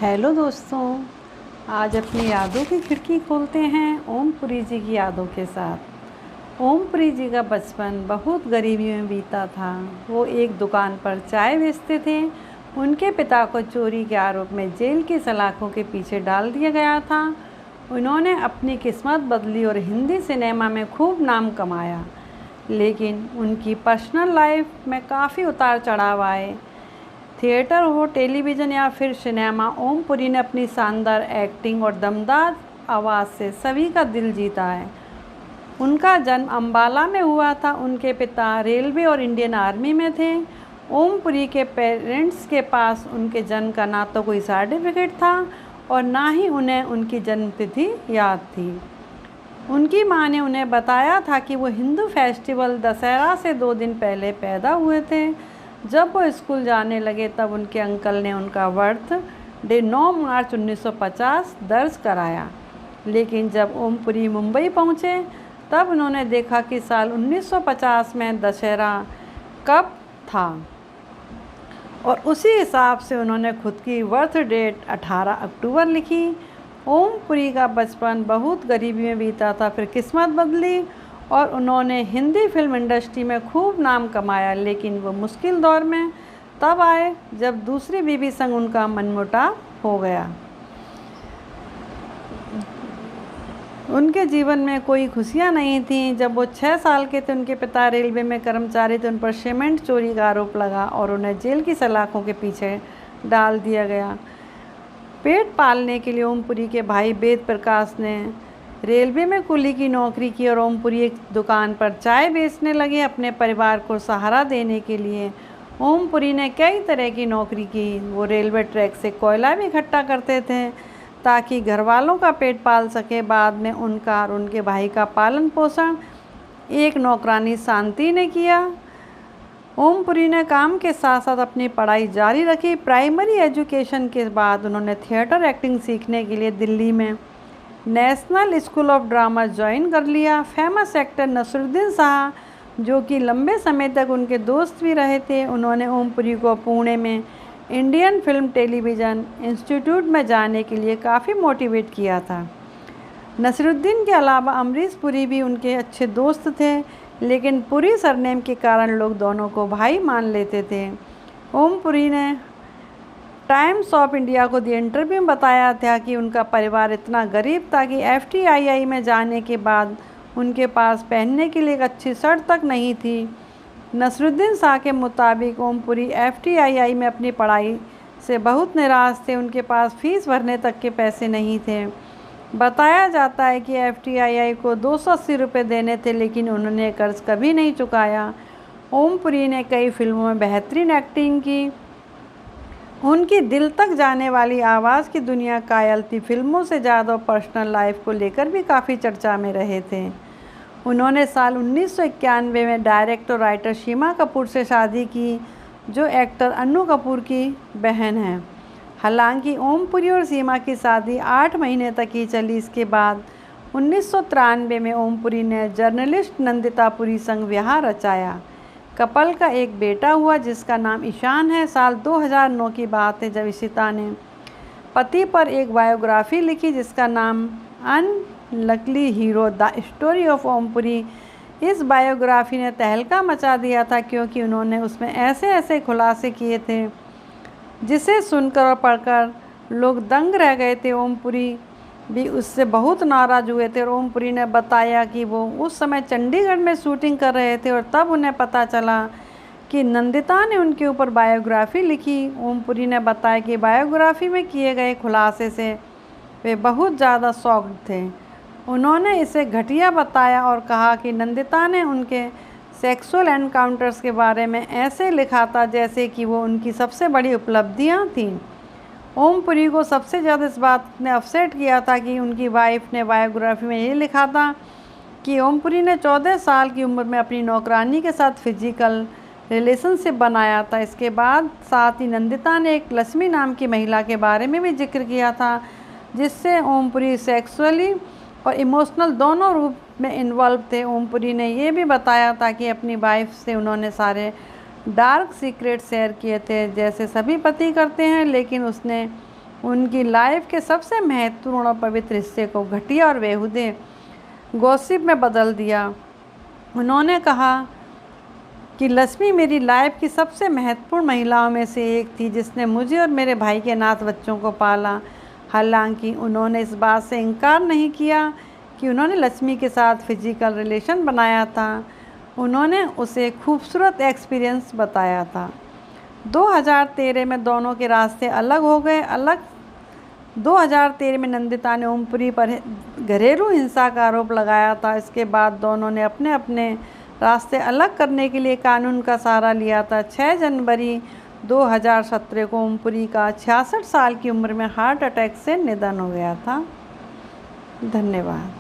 Hello दोस्तों, आज अपनी यादों की खिड़की खोलते हैं ओमपुरी जी की यादों के साथ। ओमपुरी जी का बचपन बहुत गरीबी में बीता था। वो एक दुकान पर चाय बेचते थे। उनके पिता को चोरी के आरोप में जेल की सलाखों के पीछे डाल दिया गया था। उन्होंने अपनी किस्मत बदली और हिंदी सिनेमा में खूब नाम कमाया, लेकिन उनकी पर्सनल लाइफ में काफ़ी उतार चढ़ाव आए। थिएटर हो, टेलीविज़न या फिर सिनेमा, ओमपुरी ने अपनी शानदार एक्टिंग और दमदार आवाज़ से सभी का दिल जीता है। उनका जन्म अंबाला में हुआ था। उनके पिता रेलवे और इंडियन आर्मी में थे। ओमपुरी के पेरेंट्स के पास उनके जन्म का ना तो कोई सर्टिफिकेट था और ना ही उन्हें उनकी जन्मतिथि याद थी। उनकी माँ ने उन्हें बताया था कि वो हिंदू फेस्टिवल दशहरा से 2 दिन पहले पैदा हुए थे। जब वो स्कूल जाने लगे तब उनके अंकल ने उनका बर्थ डे 9 मार्च 1950 दर्ज कराया। लेकिन जब ओमपुरी मुंबई पहुँचे तब उन्होंने देखा कि साल 1950 में दशहरा कब था और उसी हिसाब से उन्होंने खुद की बर्थ डेट 18 अक्टूबर लिखी। ओमपुरी का बचपन बहुत गरीबी में बीता था, फिर किस्मत बदली और उन्होंने हिंदी फिल्म इंडस्ट्री में खूब नाम कमाया। लेकिन वो मुश्किल दौर में तब आए जब दूसरी बीवी संग उनका मनमुटाव हो गया। उनके जीवन में कोई खुशियां नहीं थीं। जब वो 6 साल के थे, उनके पिता रेलवे में कर्मचारी थे। उन पर सीमेंट चोरी का आरोप लगा और उन्हें जेल की सलाखों के पीछे डाल दिया गया। पेट पालने के लिए ओमपुरी के भाई वेद प्रकाश ने रेलवे में कुली की नौकरी की और ओमपुरी एक दुकान पर चाय बेचने लगे। अपने परिवार को सहारा देने के लिए ओमपुरी ने कई तरह की नौकरी की। वो रेलवे ट्रैक से कोयला भी इकट्ठा करते थे ताकि घर वालों का पेट पाल सके। बाद में उनका और उनके भाई का पालन पोषण एक नौकरानी शांति ने किया। ओमपुरी ने काम के साथ साथ अपनी पढ़ाई जारी रखी। प्राइमरी एजुकेशन के बाद उन्होंने थिएटर एक्टिंग सीखने के लिए दिल्ली में national school of drama join कर लिया। फेमस एक्टर नसरुद्दीन शाह, जो कि लंबे समय तक उनके दोस्त भी रहे थे, उन्होंने ओमपुरी को पुणे में इंडियन फिल्म टेलीविज़न इंस्टीट्यूट में जाने के लिए काफ़ी मोटिवेट किया था। नसरुद्दीन के अलावा अमरीश पुरी भी उनके अच्छे दोस्त थे, लेकिन पुरी सरनेम के कारण लोग दोनों को भाई मान लेते थे। ओमपुरी ने टाइम्स ऑफ इंडिया को दिए इंटरव्यू में बताया था कि उनका परिवार इतना गरीब था कि एफटीआईआई में जाने के बाद उनके पास पहनने के लिए एक अच्छी शर्ट तक नहीं थी। नसरुद्दीन शाह के मुताबिक ओमपुरी एफटीआईआई में अपनी पढ़ाई से बहुत निराश थे। उनके पास फीस भरने तक के पैसे नहीं थे। बताया जाता है कि एफटीआईआई को 280 रुपये देने थे, लेकिन उन्होंने कर्ज कभी नहीं चुकाया। ओमपुरी ने कई फिल्मों में बेहतरीन एक्टिंग की। उनकी दिल तक जाने वाली आवाज़ की दुनिया कायल थी। फिल्मों से ज़्यादा पर्सनल लाइफ को लेकर भी काफ़ी चर्चा में रहे थे। उन्होंने साल 1991 में डायरेक्टर और राइटर सीमा कपूर से शादी की, जो एक्टर अन्नू कपूर की बहन है। हालांकि ओमपुरी और सीमा की शादी 8 महीने तक ही चली। इसके बाद 1993 में ओमपुरी ने जर्नलिस्ट नंदिता पुरी संग विवाह रचाया। कपल का एक बेटा हुआ जिसका नाम ईशान है। साल 2009 की बात है जब इशिता ने पति पर एक बायोग्राफी लिखी जिसका नाम unluckily hero the story of Om Puri. इस बायोग्राफी ने तहलका मचा दिया था, क्योंकि उन्होंने उसमें ऐसे ऐसे खुलासे किए थे जिसे सुनकर और पढ़कर लोग दंग रह गए थे। ओमपुरी भी उससे बहुत नाराज़ हुए थे और ओमपुरी ने बताया कि वो उस समय चंडीगढ़ में शूटिंग कर रहे थे और तब उन्हें पता चला कि नंदिता ने उनके ऊपर बायोग्राफी लिखी। ओमपुरी ने बताया कि बायोग्राफी में किए गए खुलासे से वे बहुत ज़्यादा शॉक्ड थे। उन्होंने इसे घटिया बताया और कहा कि नंदिता ने उनके सेक्सुअल एनकाउंटर्स के बारे में ऐसे लिखा था जैसे कि वो उनकी सबसे बड़ी उपलब्धियां थीं। ओमपुरी को सबसे ज़्यादा इस बात ने अपसेट किया था कि उनकी वाइफ ने बायोग्राफी में ये लिखा था कि ओमपुरी ने 14 साल की उम्र में अपनी नौकरानी के साथ फिजिकल रिलेशनशिप बनाया था। इसके बाद साथ ही नंदिता ने एक लक्ष्मी नाम की महिला के बारे में भी जिक्र किया था, जिससे ओमपुरी सेक्सुअली और इमोशनल दोनों रूप में इन्वॉल्व थे। ओमपुरी ने ये भी बताया था कि अपनी वाइफ से उन्होंने सारे डार्क सीक्रेट शेयर किए थे, जैसे सभी पति करते हैं, लेकिन उसने उनकी लाइफ के सबसे महत्वपूर्ण और पवित्र हिस्से को घटिया और बेहुदे गॉसिप में बदल दिया। उन्होंने कहा कि लक्ष्मी मेरी लाइफ की सबसे महत्वपूर्ण महिलाओं में से एक थी जिसने मुझे और मेरे भाई के अनाथ बच्चों को पाला। हालांकि उन्होंने इस बात से इनकार नहीं किया कि उन्होंने लक्ष्मी के साथ फिजिकल रिलेशन बनाया था। उन्होंने उसे खूबसूरत एक्सपीरियंस बताया था। 2013 में दोनों के रास्ते अलग हो गए। 2013 में नंदिता ने ओमपुरी पर घरेलू हिंसा का आरोप लगाया था। इसके बाद दोनों ने अपने अपने रास्ते अलग करने के लिए कानून का सहारा लिया था। 6 जनवरी 2017 को ओमपुरी का 66 साल की उम्र में हार्ट अटैक से निधन हो गया था। धन्यवाद।